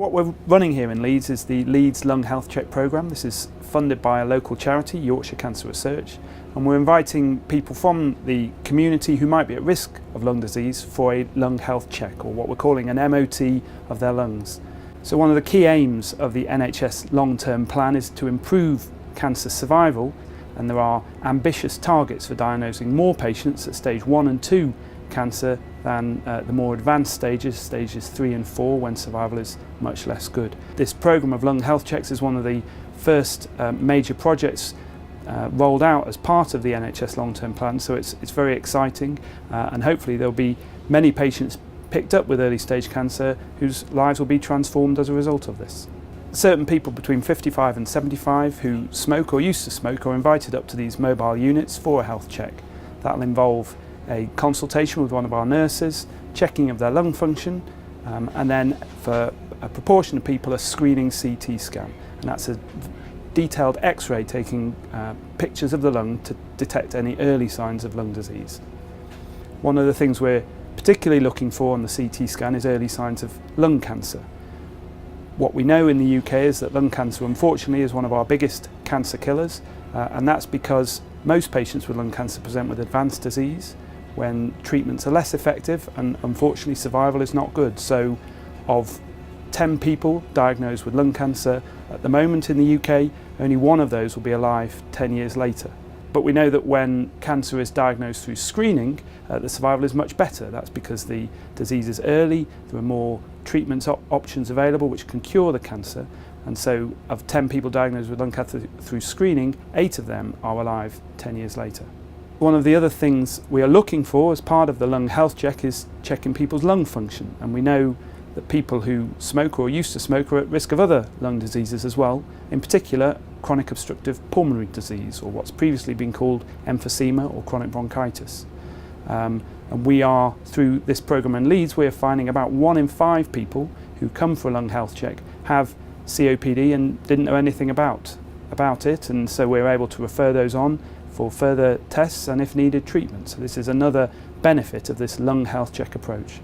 What we're running here in Leeds is the Leeds Lung Health Check programme. This is funded by a local charity, Yorkshire Cancer Research, and we're inviting people from the community who might be at risk of lung disease for a lung health check, or what we're calling an MOT of their lungs. So one of the key aims of the NHS long-term plan is to improve cancer survival, and there are ambitious targets for diagnosing more patients at stage 1 and 2 cancer than the more advanced stages 3 and 4, when survival is much less good. This programme of lung health checks is one of the first major projects rolled out as part of the NHS long-term plan, so it's very exciting, and hopefully there'll be many patients picked up with early stage cancer whose lives will be transformed as a result of this. Certain people between 55 and 75 who smoke or used to smoke are invited up to these mobile units for a health check. That'll involve a consultation with one of our nurses, checking of their lung function, and then for a proportion of people a screening CT scan, and that's a detailed X-ray taking pictures of the lung to detect any early signs of lung disease. One of the things we're particularly looking for on the CT scan is early signs of lung cancer. What we know in the UK is that lung cancer, unfortunately, is one of our biggest cancer killers, and that's because most patients with lung cancer present with advanced disease when treatments are less effective, and unfortunately survival is not good. So of 10 people diagnosed with lung cancer at the moment in the UK, only one of those will be alive 10 years later. But we know that when cancer is diagnosed through screening, the survival is much better. That's because the disease is early, there are more treatment options available which can cure the cancer, and so of 10 people diagnosed with lung cancer through screening, 8 of them are alive 10 years later. One of the other things we are looking for as part of the lung health check is checking people's lung function, and we know that people who smoke or used to smoke are at risk of other lung diseases as well, in particular chronic obstructive pulmonary disease, or what's previously been called emphysema or chronic bronchitis. And we are, through this programme in Leeds, we are finding about 1 in 5 people who come for a lung health check have COPD and didn't know anything about it, and so we're able to refer those on for further tests and, if needed, treatment. So this is another benefit of this lung health check approach.